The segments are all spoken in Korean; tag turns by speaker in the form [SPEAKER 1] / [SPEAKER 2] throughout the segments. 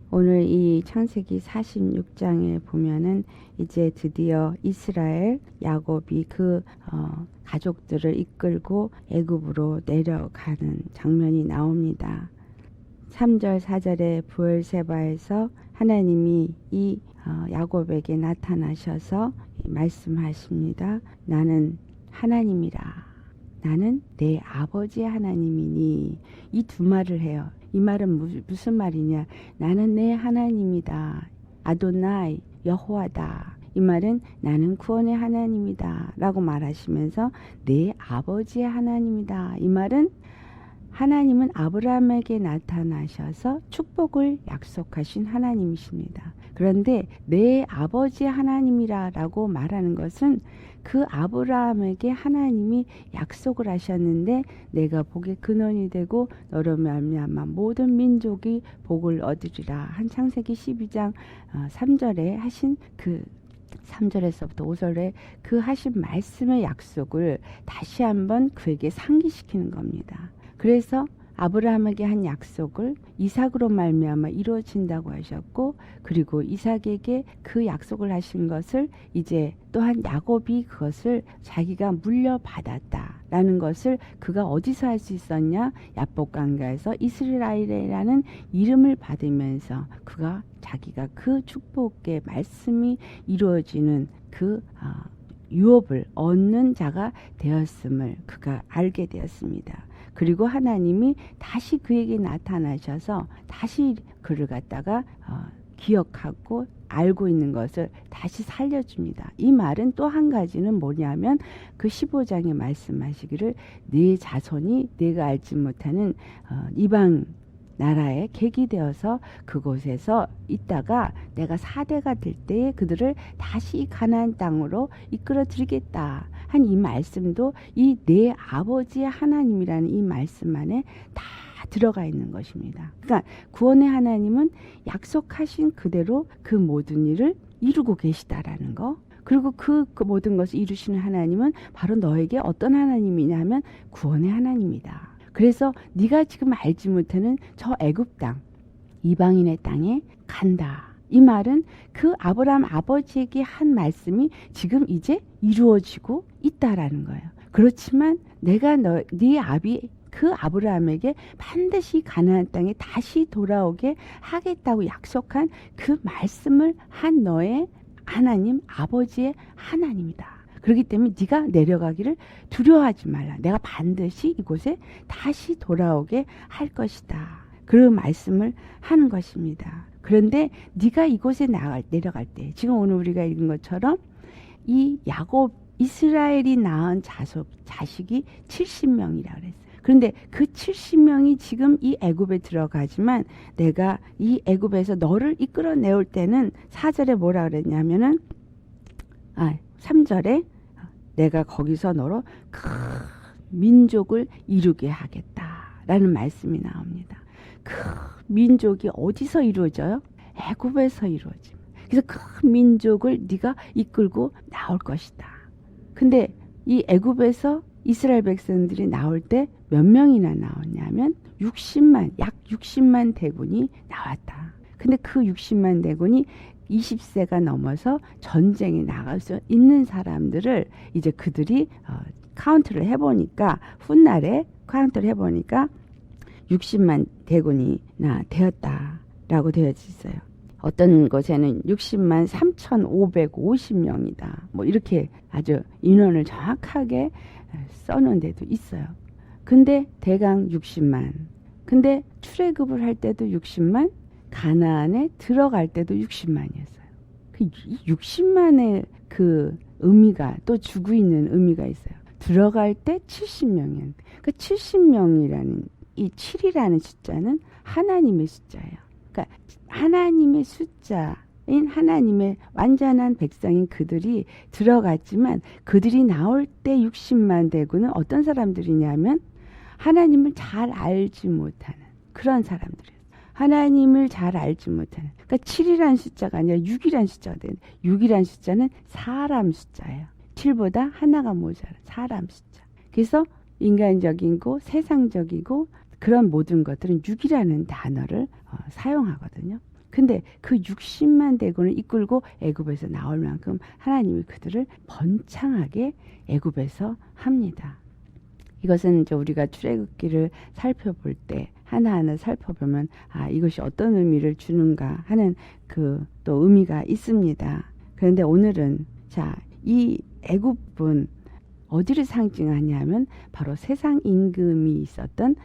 [SPEAKER 1] 오늘 이 창세기 46장에 보면은 이제 드디어 이스라엘 야곱이 그 가족들을 이끌고 애굽으로 내려가는 장면이 나옵니다. 3절 4절에 부엘세바에서 하나님이 이 야곱에게 나타나셔서 말씀하십니다. 나는 하나님이라. 나는 내 아버지의 하나님이니. 이 두 말을 해요. 이 말은 무슨 말이냐? 나는 내 하나님이다. 아도나이 여호와다. 이 말은 나는 구원의 하나님이다 라고 말하시면서 내 아버지의 하나님이다. 이 말은 하나님은 아브라함에게 나타나셔서 축복을 약속하신 하나님이십니다. 그런데 내 아버지의 하나님이라 라고 말하는 것은 그 아브라함에게 하나님이 약속을 하셨는데 내가 복의 근원이 되고 너로 말미암아 모든 민족이 복을 얻으리라 한 창세기 12장 3절에 하신 그 3절에서부터 5절에 그 하신 말씀의 약속을 다시 한번 그에게 상기시키는 겁니다. 그래서 아브라함에게 한 약속을 이삭으로 말미암아 이루어진다고 하셨고, 그리고 이삭에게 그 약속을 하신 것을 이제 또한 야곱이 그것을 자기가 물려받았다라는 것을 그가 어디서 할 수 있었냐? 야복강가에서 이스라엘이라는 이름을 받으면서 그가 자기가 그 축복의 말씀이 이루어지는 그 유업을 얻는 자가 되었음을 그가 알게 되었습니다. 그리고 하나님이 다시 그에게 나타나셔서 다시 그를 갖다가 기억하고 알고 있는 것을 다시 살려줍니다. 이 말은 또 한 가지는 뭐냐면 그 15장에 말씀하시기를 네 자손이 내가 알지 못하는 이방 나라에 객이 되어서 그곳에서 있다가 내가 4대가 될 때에 그들을 다시 가나안 땅으로 이끌어 드리겠다 한 이 말씀도 이 내 아버지의 하나님이라는 이 말씀 안에 다 들어가 있는 것입니다. 그러니까 구원의 하나님은 약속하신 그대로 그 모든 일을 이루고 계시다라는 거. 그리고 그 모든 것을 이루시는 하나님은 바로 너에게 어떤 하나님이냐 하면 구원의 하나님이다. 그래서 네가 지금 알지 못하는 저 애굽 땅, 이방인의 땅에 간다. 이 말은 그 아브라함 아버지에게 한 말씀이 지금 이제 이루어지고 있다라는 거예요. 그렇지만 내가 네 아비 그 아브라함에게 반드시 가나안 땅에 다시 돌아오게 하겠다고 약속한 그 말씀을 한 너의 하나님 아버지의 하나님이다. 그렇기 때문에 네가 내려가기를 두려워하지 말라. 내가 반드시 이곳에 다시 돌아오게 할 것이다. 그런 말씀을 하는 것입니다. 그런데 네가 이곳에 내려갈 때 지금 오늘 우리가 읽은 것처럼 이 야곱 이스라엘이 낳은 자식이 70명이라 그랬어요. 그런데 그 70명이 지금 이 애굽에 들어가지만 내가 이 애굽에서 너를 이끌어내올 때는 4절에 뭐라 그랬냐면은 3절에 내가 거기서 너로 큰 민족을 이루게 하겠다라는 말씀이 나옵니다. 그 민족이 어디서 이루어져요? 애굽에서 이루어집니다. 그래서 큰 민족을 네가 이끌고 나올 것이다. 근데 이 애굽에서 이스라엘 백성들이 나올 때 몇 명이나 나왔냐면 약 60만 대군이 나왔다. 근데 그 60만 대군이 20세가 넘어서 전쟁에 나갈 수 있는 사람들을 이제 그들이 카운트를 해보니까 훗날에 카운트를 해보니까 60만 대군이나 되었다라고 되어 있어요. 어떤 곳에는 60만 3,550명이다. 뭐 이렇게 아주 인원을 정확하게 써놓은 데도 있어요. 근데 대강 60만. 근데 출애굽을 할 때도 60만, 가나안에 들어갈 때도 60만이었어요. 그 60만의 그 의미가 또 주고 있는 의미가 있어요. 들어갈 때 70명이었는데 그 70명이라는 이 7이라는 숫자는 하나님의 숫자예요. 그러니까 하나님의 숫자인 하나님의 완전한 백성인 그들이 들어갔지만 그들이 나올 때 60만 대군은 어떤 사람들이냐면 하나님을 잘 알지 못하는 그런 사람들이에요. 하나님을 잘 알지 못하는. 그러니까 7이라는 숫자가 아니라 6이라는 숫자가 되는데 6이라는 숫자는 사람 숫자예요. 7보다 하나가 모자라 사람 숫자. 그래서 인간적이고 세상적이고 그런 모든 것들은 6이라는 단어를 사용하거든요. 근데 그 60만 대군을 이끌고 애굽에서 나올 만큼 하나님이 그들을 번창하게 애굽에서 합니다. 이것은 이제 우리가 출애굽기를 살펴볼 때 하나하나 살펴보면 이것이 어떤 의미를 주는가 하는 그 또 의미가 있습니다. 그런데 오늘은 이 애굽은 어디를 상징하냐면 바로 세상 임금이 있었던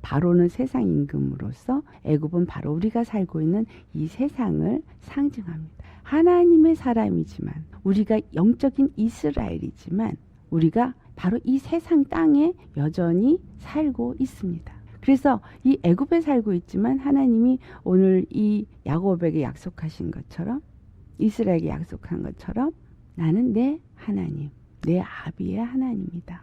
[SPEAKER 1] 바로는 세상 임금으로서 애굽은 바로 우리가 살고 있는 이 세상을 상징합니다. 하나님의 사람이지만 우리가 영적인 이스라엘이지만 우리가 바로 이 세상 땅에 여전히 살고 있습니다. 그래서 이 애굽에 살고 있지만 하나님이 오늘 이 야곱에게 약속하신 것처럼 이스라엘에게 약속한 것처럼 나는 내 하나님, 내 아비의 하나님이다.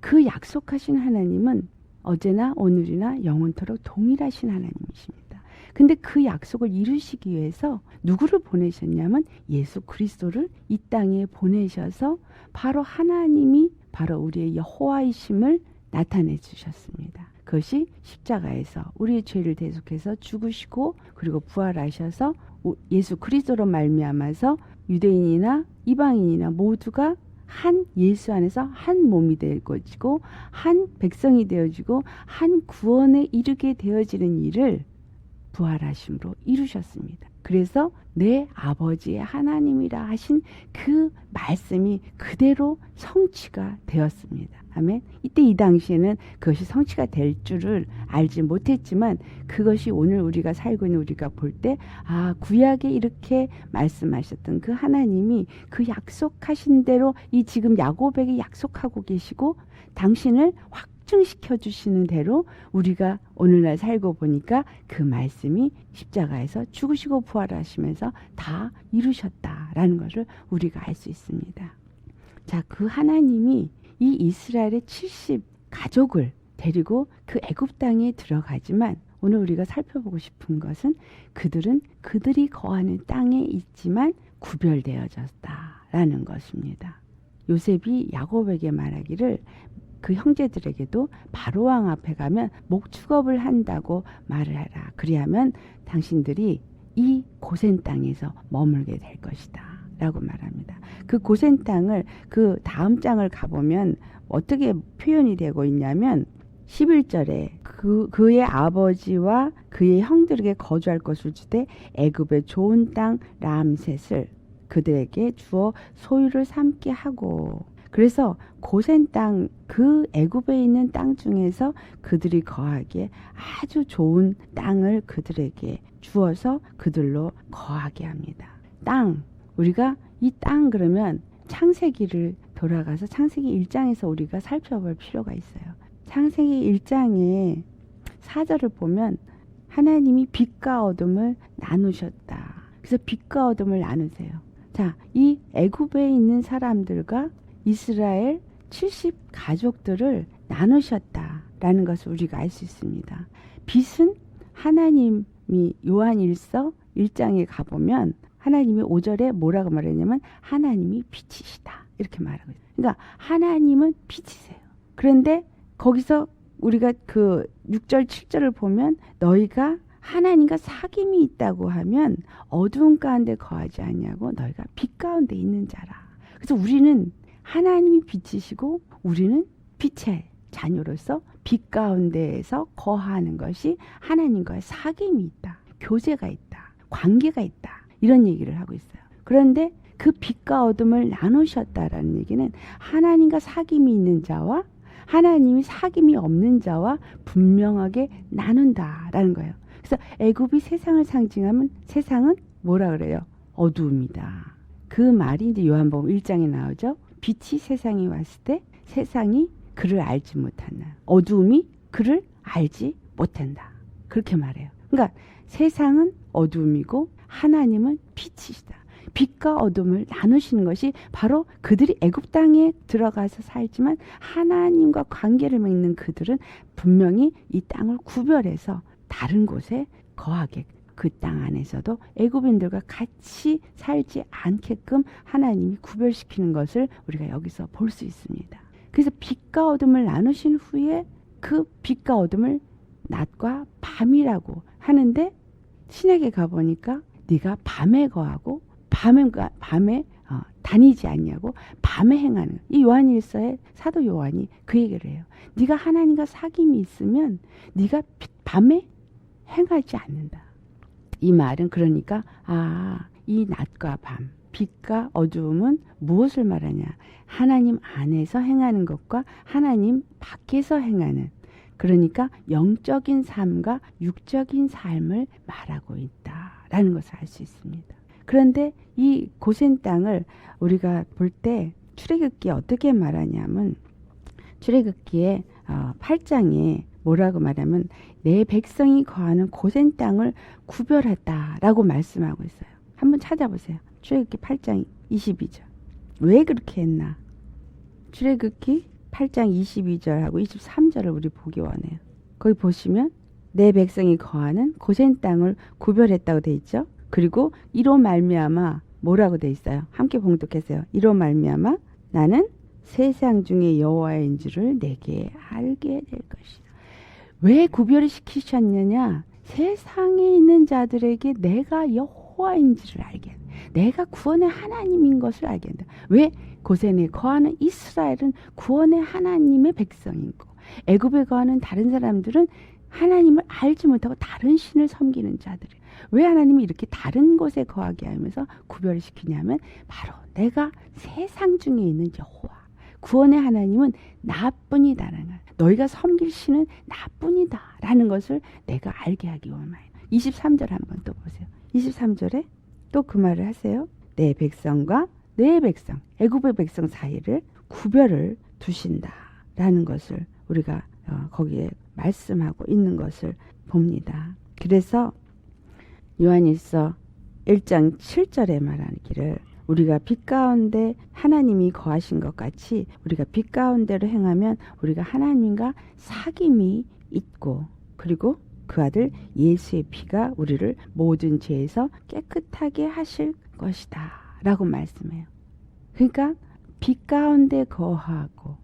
[SPEAKER 1] 그 약속하신 하나님은 어제나 오늘이나 영원토록 동일하신 하나님이십니다. 근데 그 약속을 이루시기 위해서 누구를 보내셨냐면 예수 그리스도를 이 땅에 보내셔서 바로 하나님이 바로 우리의 여호와이심을 나타내 주셨습니다. 그것이 십자가에서 우리의 죄를 대속해서 죽으시고 그리고 부활하셔서 예수 그리스도로 말미암아서 유대인이나 이방인이나 모두가 한 예수 안에서 한 몸이 되어지고 한 백성이 되어지고 한 구원에 이르게 되어지는 일을 부활하심으로 이루셨습니다. 그래서 내 아버지의 하나님이라 하신 그 말씀이 그대로 성취가 되었습니다. 아멘. 이때 이 당시에는 그것이 성취가 될 줄을 알지 못했지만 그것이 오늘 우리가 살고 있는 우리가 볼 때 구약에 이렇게 말씀하셨던 그 하나님이 그 약속하신 대로 이 지금 야곱에게 약속하고 계시고 당신을 확증시켜 주시는 대로 우리가 오늘날 살고 보니까 그 말씀이 십자가에서 죽으시고 부활하시면서 다 이루셨다라는 것을 우리가 알 수 있습니다. 그 하나님이 이 이스라엘의 70 가족을 데리고 그 애굽 땅에 들어가지만 오늘 우리가 살펴보고 싶은 것은 그들이 거하는 땅에 있지만 구별되어졌다라는 것입니다. 요셉이 야곱에게 말하기를 그 형제들에게도 바로왕 앞에 가면 목축업을 한다고 말을 하라. 그리하면 당신들이 이 고센 땅에서 머물게 될 것이다 라고 말합니다. 그 고센 땅을 그 다음 장을 가보면 어떻게 표현이 되고 있냐면 11절에 그의 아버지와 그의 형들에게 거주할 것을 주되 애굽의 좋은 땅 람셋을 그들에게 주어 소유를 삼게 하고 그래서 고센 땅 그 애굽에 있는 땅 중에서 그들이 거하기에 아주 좋은 땅을 그들에게 주어서 그들로 거하게 합니다. 땅 우리가 이 땅 그러면 창세기를 돌아가서 창세기 1장에서 우리가 살펴볼 필요가 있어요. 창세기 1장에 4절을 보면 하나님이 빛과 어둠을 나누셨다. 그래서 빛과 어둠을 나누세요. 이 애굽에 있는 사람들과 이스라엘 70 가족들을 나누셨다라는 것을 우리가 알 수 있습니다. 빛은 하나님이 요한일서 1장에 가보면 하나님이 5절에 뭐라고 말했냐면 하나님이 빛이시다 이렇게 말하고 있어요. 그러니까 하나님은 빛이세요. 그런데 거기서 우리가 그 6절 7절을 보면 너희가 하나님과 사귐이 있다고 하면 어두운 가운데 거하지 않냐고 너희가 빛 가운데 있는 자라. 그래서 우리는 하나님이 빛이시고 우리는 빛의 자녀로서 빛 가운데에서 거하는 것이 하나님과의 사귐이 있다. 교제가 있다. 관계가 있다. 이런 얘기를 하고 있어요. 그런데 그 빛과 어둠을 나누셨다라는 얘기는 하나님과 사귐이 있는 자와 하나님이 사귐이 없는 자와 분명하게 나눈다라는 거예요. 그래서 애굽이 세상을 상징하면 세상은 뭐라 그래요? 어두움이다. 그 말이 이제 요한복음 1장에 나오죠. 빛이 세상에 왔을 때 세상이 그를 알지 못한다. 어두움이 그를 알지 못한다. 그렇게 말해요. 그러니까 세상은 어두움이고 하나님은 빛이시다. 빛과 어둠을 나누시는 것이 바로 그들이 애굽 땅에 들어가서 살지만 하나님과 관계를 맺는 그들은 분명히 이 땅을 구별해서 다른 곳에 거하게 그 땅 안에서도 애굽인들과 같이 살지 않게끔 하나님이 구별시키는 것을 우리가 여기서 볼 수 있습니다. 그래서 빛과 어둠을 나누신 후에 그 빛과 어둠을 낮과 밤이라고 하는데 신약에 가보니까 네가 밤에 거하고 밤에 다니지 않냐고 밤에 행하는 이 요한일서의 사도 요한이 그 얘기를 해요. 네가 하나님과 사귐이 있으면 네가 밤에 행하지 않는다. 이 말은 그러니까 이 낮과 밤, 빛과 어두움은 무엇을 말하냐? 하나님 안에서 행하는 것과 하나님 밖에서 행하는, 그러니까 영적인 삶과 육적인 삶을 말하고 있다라는 것을 알 수 있습니다. 그런데 이 고센 땅을 우리가 볼 때 출애굽기에 어떻게 말하냐면 출애굽기에 8장에 뭐라고 말하면 내 백성이 거하는 고센 땅을 구별했다라고 말씀하고 있어요. 한번 찾아보세요. 출애굽기 8장 22절. 왜 그렇게 했나? 출애굽기 8장 22절하고 23절을 우리 보기 원해요. 거기 보시면 내 백성이 거하는 고센 땅을 구별했다고 돼 있죠. 그리고 이로 말미암아 뭐라고 돼 있어요? 함께 봉독하세요. 이로 말미암아 나는 세상 중에 여호와인 줄을 내게 알게 될 것이다. 왜 구별을 시키셨느냐? 세상에 있는 자들에게 내가 여호와인지를 알게 한다. 내가 구원의 하나님인 것을 알게 한다. 왜? 고센에 거하는 이스라엘은 구원의 하나님의 백성이고 애굽에 거하는 다른 사람들은 하나님을 알지 못하고 다른 신을 섬기는 자들이에요. 왜 하나님이 이렇게 다른 곳에 거하게 하면서 구별을 시키냐면 바로 내가 세상 중에 있는 여호와, 구원의 하나님은 나뿐이다라는 거예요. 너희가 섬길 신은 나뿐이다라는 것을 내가 알게 하기 원하여. 23절 한번 또 보세요. 23절에 또 그 말을 하세요. 내 백성과 내 백성, 애굽의 백성 사이를 구별을 두신다라는 것을 우리가 거기에 말씀하고 있는 것을 봅니다. 그래서 요한일서 1장 7절에 말하기를 우리가 빛 가운데 하나님이 거하신 것 같이 우리가 빛 가운데로 행하면 우리가 하나님과 사귐이 있고 그리고 그 아들 예수의 피가 우리를 모든 죄에서 깨끗하게 하실 것이다 라고 말씀해요. 그러니까 빛 가운데 거하고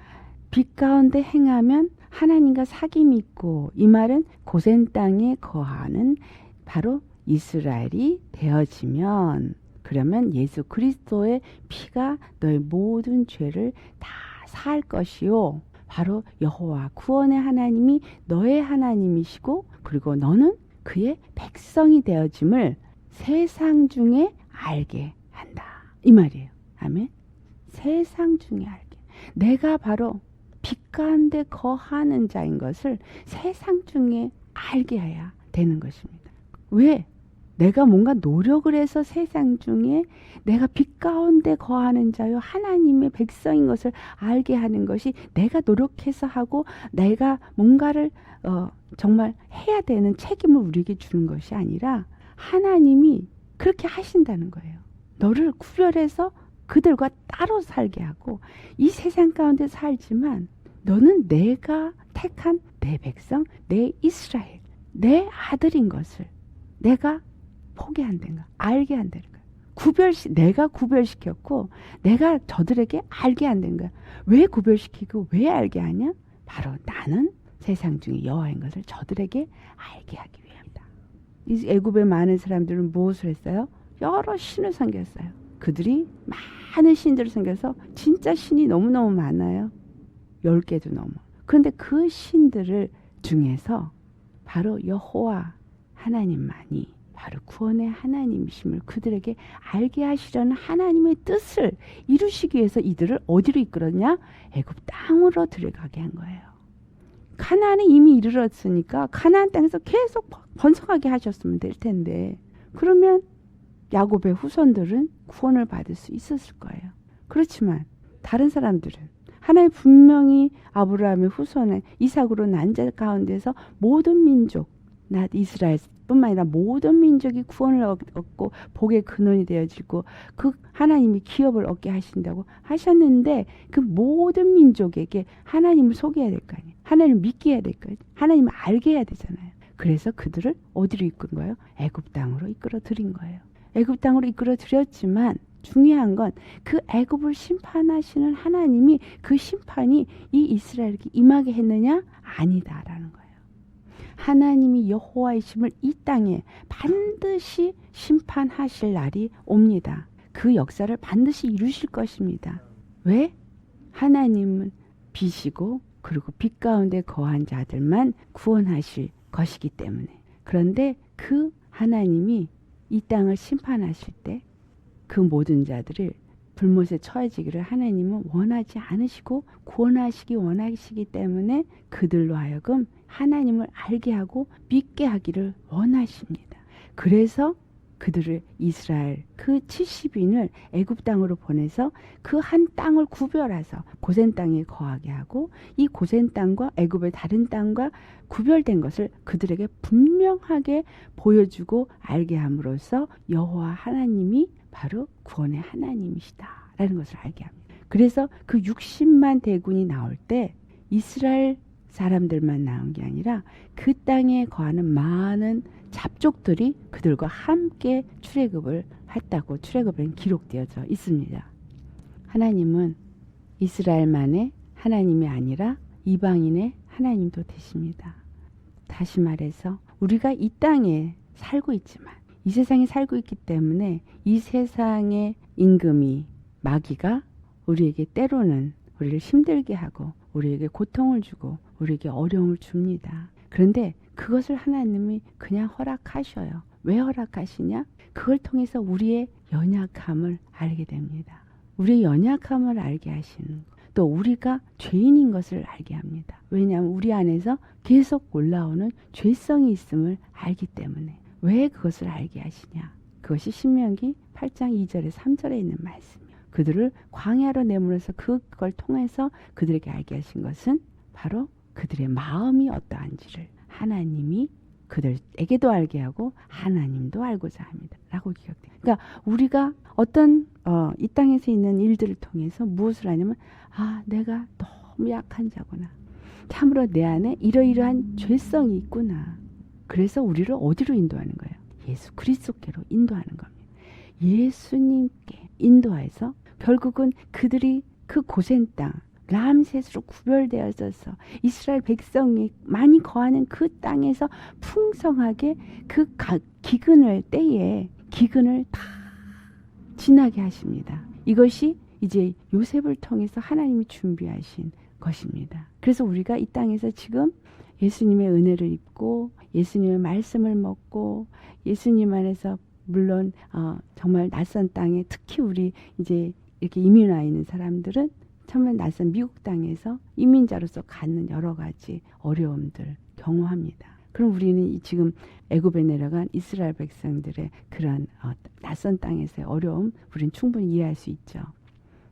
[SPEAKER 1] 빛 가운데 행하면 하나님과 사귐이 있고, 이 말은 고센 땅에 거하는 바로 이스라엘이 되어지면, 그러면 예수 그리스도의 피가 너의 모든 죄를 다 사할 것이요, 바로 여호와 구원의 하나님이 너의 하나님이시고 그리고 너는 그의 백성이 되어짐을 세상 중에 알게 한다, 이 말이에요. 아멘. 세상 중에 알게, 내가 바로 빛 가운데 거하는 자인 것을 세상 중에 알게 해야 되는 것입니다. 왜? 내가 뭔가 노력을 해서 세상 중에 내가 빛 가운데 거하는 자요 하나님의 백성인 것을 알게 하는 것이 내가 노력해서 하고 내가 뭔가를 정말 해야 되는 책임을 우리에게 주는 것이 아니라 하나님이 그렇게 하신다는 거예요. 너를 구별해서 그들과 따로 살게 하고 이 세상 가운데 살지만 너는 내가 택한 내 백성, 내 이스라엘, 내 아들인 것을 내가 포기한다는 거, 알게 한다는 거야. 내가 구별시켰고 내가 저들에게 알게 한다는 거야. 왜 구별시키고 왜 알게 하냐? 바로 나는 세상 중에 여호와인 것을 저들에게 알게 하기 위함이다. 이 애굽의 많은 사람들은 무엇을 했어요? 여러 신을 섬겼어요. 그들이 많은 신들을 섬겨서 진짜 신이 너무너무 많아요. 10개도 넘어. 그런데 그 신들을 중에서 바로 여호와 하나님만이 바로 구원의 하나님이심을 그들에게 알게 하시려는 하나님의 뜻을 이루시기 위해서 이들을 어디로 이끌었냐? 애굽 땅으로 들어가게 한 거예요. 가나안에 이미 이르렀으니까 가나안 땅에서 계속 번성하게 하셨으면 될 텐데, 그러면 야곱의 후손들은 구원을 받을 수 있었을 거예요. 그렇지만 다른 사람들은 하나님 분명히 아브라함의 후손의 이삭으로 난 자 가운데서 모든 민족, 이스라엘뿐만 아니라 모든 민족이 구원을 얻고 복의 근원이 되어지고 그 하나님이 기업을 얻게 하신다고 하셨는데, 그 모든 민족에게 하나님을 소개해야 될 거 아니에요. 하나님을 믿게 해야 될 거 아니에요. 하나님을 알게 해야 되잖아요. 그래서 그들을 어디로 이끈 거예요? 애굽 땅으로 이끌어 드린 거예요. 애굽 땅으로 이끌어 드렸지만 중요한 건 그 애굽을 심판하시는 하나님이 그 심판이 이 이스라엘에게 임하게 했느냐? 아니다라는 거예요. 하나님이 여호와이심을 이 땅에 반드시 심판하실 날이 옵니다. 그 역사를 반드시 이루실 것입니다. 왜? 하나님은 빛이고 그리고 빛 가운데 거한 자들만 구원하실 것이기 때문에. 그런데 그 하나님이 이 땅을 심판하실 때 그 모든 자들을 불못에 처해지기를 하나님은 원하지 않으시고 구원하시기 원하시기 때문에 그들로 하여금 하나님을 알게 하고 믿게 하기를 원하십니다. 그래서 그들을 이스라엘 그 70인을 애굽 땅으로 보내서 그 한 땅을 구별해서 고센 땅에 거하게 하고 이 고센 땅과 애굽의 다른 땅과 구별된 것을 그들에게 분명하게 보여주고 알게 함으로써 여호와 하나님이 바로 구원의 하나님이시다라는 것을 알게 합니다. 그래서 그 60만 대군이 나올 때 이스라엘 사람들만 나온 게 아니라 그 땅에 거하는 많은 잡족들이 그들과 함께 출애굽을 했다고 출애굽에는 기록되어져 있습니다. 하나님은 이스라엘만의 하나님이 아니라 이방인의 하나님도 되십니다. 다시 말해서 우리가 이 땅에 살고 있지만 이 세상에 살고 있기 때문에 이 세상의 임금이 마귀가 우리에게 때로는 우리를 힘들게 하고 우리에게 고통을 주고 우리에게 어려움을 줍니다. 그런데 그것을 하나님이 그냥 허락하셔요. 왜 허락하시냐? 그걸 통해서 우리의 연약함을 알게 됩니다. 우리의 연약함을 알게 하시는 것. 또 우리가 죄인인 것을 알게 합니다. 왜냐하면 우리 안에서 계속 올라오는 죄성이 있음을 알기 때문에. 왜 그것을 알게 하시냐? 그것이 신명기 8장 2절에 3절에 있는 말씀이에요. 그들을 광야로 내몰아서 그걸 통해서 그들에게 알게 하신 것은 바로 그들의 마음이 어떠한지를 하나님이 그들에게도 알게 하고 하나님도 알고자 합니다. 라고 기억돼요. 그러니까 우리가 어떤 이 땅에서 있는 일들을 통해서 무엇을 하냐면 내가 너무 약한 자구나. 참으로 내 안에 이러이러한 죄성이 있구나. 그래서 우리를 어디로 인도하는 거예요? 예수 그리스도께로 인도하는 겁니다. 예수님께 인도해서 결국은 그들이 그 고센 땅 람셋으로 구별되어져서 이스라엘 백성이 많이 거하는 그 땅에서 풍성하게 그 기근을 때에 기근을 다 지나게 하십니다. 이것이 이제 요셉을 통해서 하나님이 준비하신 것입니다. 그래서 우리가 이 땅에서 지금 예수님의 은혜를 입고 예수님의 말씀을 먹고 예수님 안에서 물론 정말 낯선 땅에 특히 우리 이제 이렇게 이민 와 있는 사람들은 정말 낯선 미국 땅에서 이민자로서 갖는 여러 가지 어려움들 경험합니다. 그럼 우리는 지금 애굽에 내려간 이스라엘 백성들의 그런 낯선 땅에서의 어려움 우리는 충분히 이해할 수 있죠.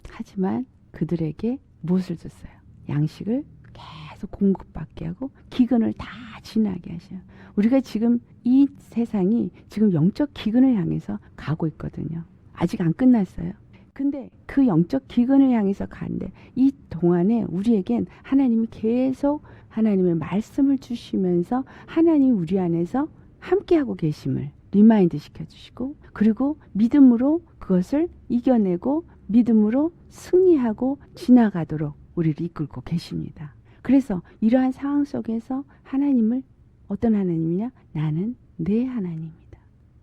[SPEAKER 1] 하지만 그들에게 무엇을 줬어요? 양식을 계속 공급받게 하고 기근을 다 지나게 하셔요. 우리가 지금 이 세상이 지금 영적 기근을 향해서 가고 있거든요. 아직 안 끝났어요. 근데 그 영적 기근을 향해서 가는데 이 동안에 우리에겐 하나님이 계속 하나님의 말씀을 주시면서 하나님이 우리 안에서 함께하고 계심을 리마인드 시켜주시고 그리고 믿음으로 그것을 이겨내고 믿음으로 승리하고 지나가도록 우리를 이끌고 계십니다. 그래서 이러한 상황 속에서 하나님을 어떤 하나님이냐? 나는 내 하나님이다.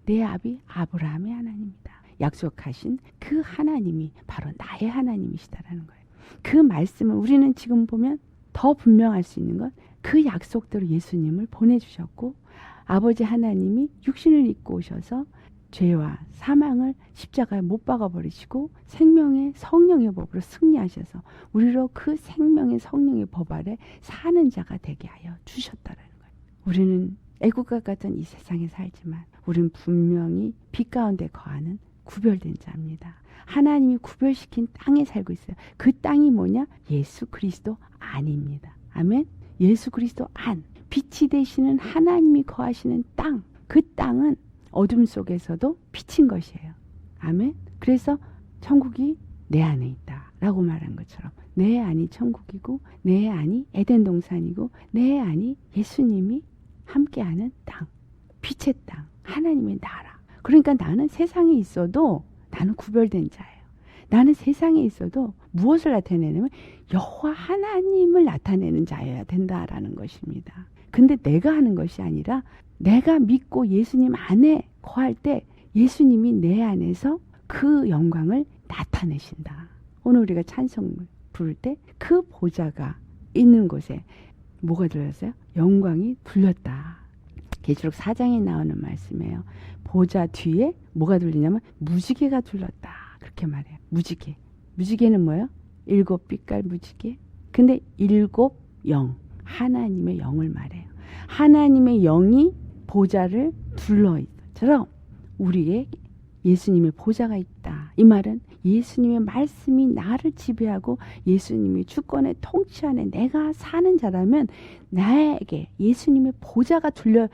[SPEAKER 1] 내 아비 아브라함의 하나님이다. 약속하신 그 하나님이 바로 나의 하나님이시다라는 거예요. 그 말씀을 우리는 지금 보면 더 분명할 수 있는 건 그 약속대로 예수님을 보내주셨고 아버지 하나님이 육신을 입고 오셔서 죄와 사망을 십자가에 못 박아버리시고 생명의 성령의 법으로 승리하셔서 우리로 그 생명의 성령의 법 아래 사는 자가 되게 하여 주셨다라는 거예요. 우리는 애국과 같은 이 세상에 살지만 우리는 분명히 빛 가운데 거하는 구별된 자입니다. 하나님이 구별시킨 땅에 살고 있어요. 그 땅이 뭐냐? 예수 그리스도 안입니다. 아멘. 예수 그리스도 안. 빛이 되시는 하나님이 거하시는 땅. 그 땅은 어둠 속에서도 빛인 것이에요. 아멘. 그래서 천국이 내 안에 있다 라고 말한 것처럼 내 안이 천국이고 내 안이 에덴 동산이고 내 안이 예수님이 함께하는 땅. 빛의 땅. 하나님의 나라. 그러니까 나는 세상에 있어도 나는 구별된 자예요. 나는 세상에 있어도 무엇을 나타내냐면 여호와 하나님을 나타내는 자여야 된다라는 것입니다. 근데 내가 하는 것이 아니라 내가 믿고 예수님 안에 거할 때 예수님이 내 안에서 그 영광을 나타내신다. 오늘 우리가 찬송을 부를 때 그 보좌가 있는 곳에 뭐가 들렸어요? 영광이 둘렸다. 계시록 4장에 나오는 말씀이에요. 보좌 뒤에 뭐가 둘리냐면 무지개가 둘렀다. 그렇게 말해요. 무지개. 무지개는 뭐예요? 7빛깔 무지개. 근데 7 영. 하나님의 영을 말해요. 하나님의 영이 보좌를 둘러있처럼 우리의 예수님의 보좌가 있다. 이 말은 예수님의 말씀이 나를 지배하고 예수님이 주권의 통치 안에 내가 사는 자라면 나에게 예수님의 보좌가 둘러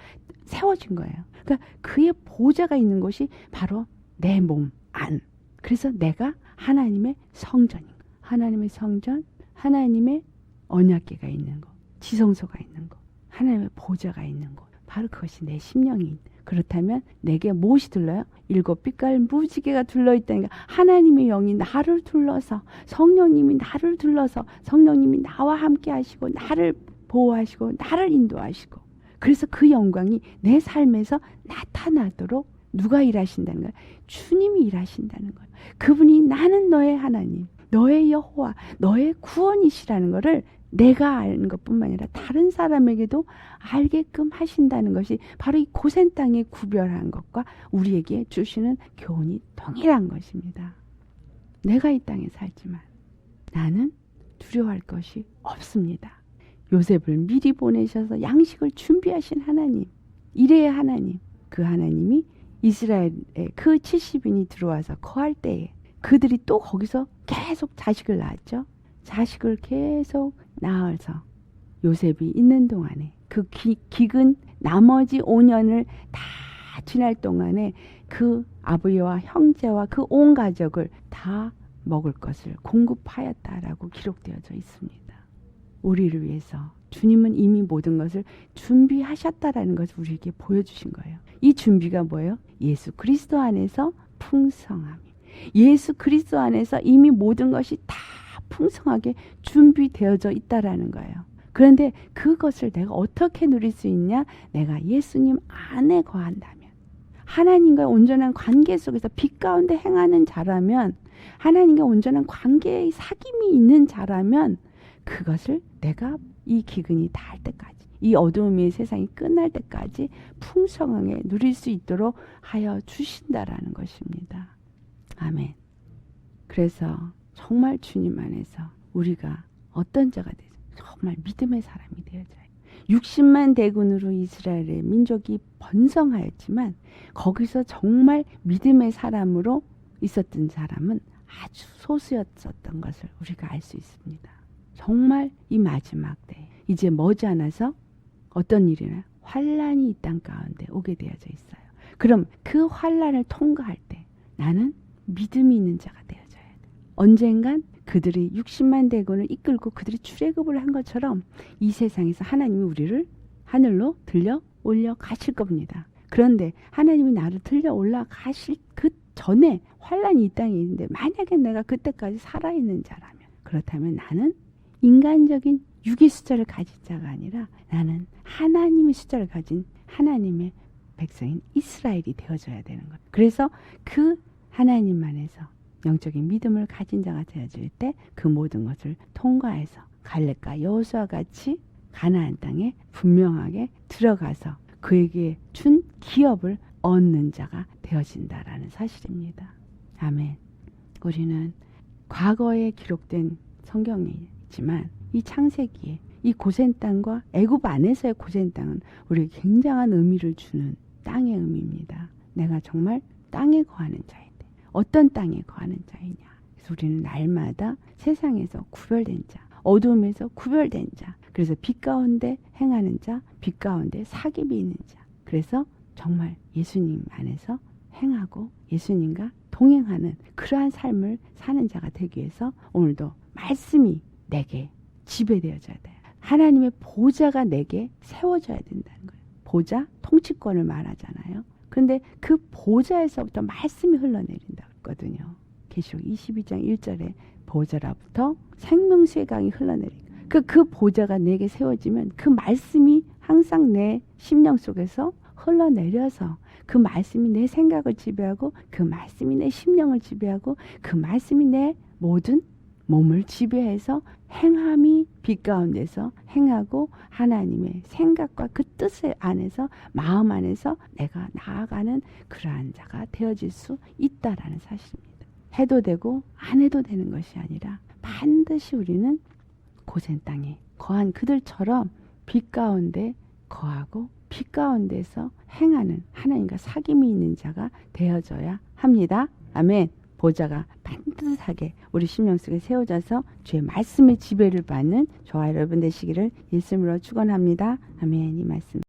[SPEAKER 1] 세워진 거예요. 그러니까 그의 보좌가 있는 곳이 바로 내 몸 안. 그래서 내가 하나님의 성전인 거예요. 하나님의 성전, 하나님의 언약궤가 있는 것, 지성소가 있는 것, 하나님의 보좌가 있는 것. 바로 그것이 내 심령인. 그렇다면 내게 무엇이 둘러요? 7빛깔 무지개가 둘러있다니까 하나님의 영이 나를 둘러서 성령님이 나를 둘러서 성령님이 나와 함께 하시고 나를 보호하시고 나를 인도하시고 그래서 그 영광이 내 삶에서 나타나도록 누가 일하신다는 거예요? 주님이 일하신다는 거예요. 그분이 나는 너의 하나님, 너의 여호와, 너의 구원이시라는 것을 내가 아는 것뿐만 아니라 다른 사람에게도 알게끔 하신다는 것이 바로 이 고센 땅에 구별한 것과 우리에게 주시는 교훈이 동일한 것입니다. 내가 이 땅에 살지만 나는 두려워할 것이 없습니다. 요셉을 미리 보내셔서 양식을 준비하신 하나님, 이레의 하나님, 그 하나님이 이스라엘에 그 70인이 들어와서 거할 때에 그들이 또 거기서 계속 자식을 낳았죠. 자식을 계속 낳아서 요셉이 있는 동안에 그 기근 나머지 5년을 다 지날 동안에 그 아버지와 형제와 그 온 가족을 다 먹을 것을 공급하였다라고 기록되어져 있습니다. 우리를 위해서 주님은 이미 모든 것을 준비하셨다라는 것을 우리에게 보여주신 거예요. 이 준비가 뭐예요? 예수 그리스도 안에서 풍성함. 예수 그리스도 안에서 이미 모든 것이 다 풍성하게 준비되어져 있다라는 거예요. 그런데 그것을 내가 어떻게 누릴 수 있냐? 내가 예수님 안에 거한다면, 하나님과 온전한 관계 속에서 빛 가운데 행하는 자라면, 하나님과 온전한 관계의 사귐이 있는 자라면 그것을 내가 이 기근이 닿을 때까지, 이 어두움의 세상이 끝날 때까지 풍성하게 누릴 수 있도록 하여 주신다라는 것입니다. 아멘. 그래서 정말 주님 안에서 우리가 어떤 자가 되죠? 정말 믿음의 사람이 되어져요. 60만 대군으로 이스라엘의 민족이 번성하였지만 거기서 정말 믿음의 사람으로 있었던 사람은 아주 소수였었던 것을 우리가 알 수 있습니다. 정말 이 마지막 때 이제 머지않아서 어떤 일이나 환란이 이 땅 가운데 오게 되어져 있어요. 그럼 그 환란을 통과할 때 나는 믿음이 있는 자가 되어져야 돼. 언젠간 그들이 60만 대군을 이끌고 그들이 출애굽을 한 것처럼 이 세상에서 하나님이 우리를 하늘로 들려 올려 가실 겁니다. 그런데 하나님이 나를 들려 올라가실 그 전에 환란이 이 땅에 있는데 만약에 내가 그때까지 살아있는 자라면, 그렇다면 나는 인간적인 육의 숫자를 가진 자가 아니라 나는 하나님의 숫자를 가진 하나님의 백성인 이스라엘이 되어져야 되는 거예요. 그래서 그 하나님 안에서 영적인 믿음을 가진 자가 되어질 때 그 모든 것을 통과해서 갈렙과 여호수아와 같이 가나안 땅에 분명하게 들어가서 그에게 준 기업을 얻는 자가 되어진다라는 사실입니다. 아멘. 우리는 과거에 기록된 성경이지만 이 창세기에 이 고센 땅과 애굽 안에서의 고센 땅은 우리에게 굉장한 의미를 주는 땅의 의미입니다. 내가 정말 땅에 거하는 자인데 어떤 땅에 거하는 자이냐. 그래서 우리는 날마다 세상에서 구별된 자, 어두움에서 구별된 자, 그래서 빛 가운데 행하는 자, 빛 가운데 사귐이 있는 자. 그래서 정말 예수님 안에서 행하고 예수님과 동행하는 그러한 삶을 사는 자가 되기 위해서 오늘도 말씀이 내게 지배되어져야 돼요. 하나님의 보좌가 내게 세워져야 된다는 거예요. 보좌, 통치권을 말하잖아요. 근데 그 보좌에서부터 말씀이 흘러내린다고 했거든요. 계시록 22장 1절에 보좌로부터 생명수의 강이 흘러내린다. 그 보좌가 내게 세워지면 그 말씀이 항상 내 심령 속에서 흘러내려서 그 말씀이 내 생각을 지배하고 그 말씀이 내 심령을 지배하고 그 말씀이 내 모든 몸을 지배해서 행함이 빛 가운데서 행하고 하나님의 생각과 그 뜻 안에서 마음 안에서 내가 나아가는 그러한 자가 되어질 수 있다라는 사실입니다. 해도 되고 안 해도 되는 것이 아니라 반드시 우리는 고센 땅에 거한 그들처럼 빛 가운데 거하고 빛 가운데서 행하는 하나님과 사귐이 있는 자가 되어져야 합니다. 아멘. 보좌가 반듯하게 우리 심령 속에 세워져서 주의 말씀의 지배를 받는 저와 여러분 되시기를 예수님으로 축원합니다. 아멘. 이 말씀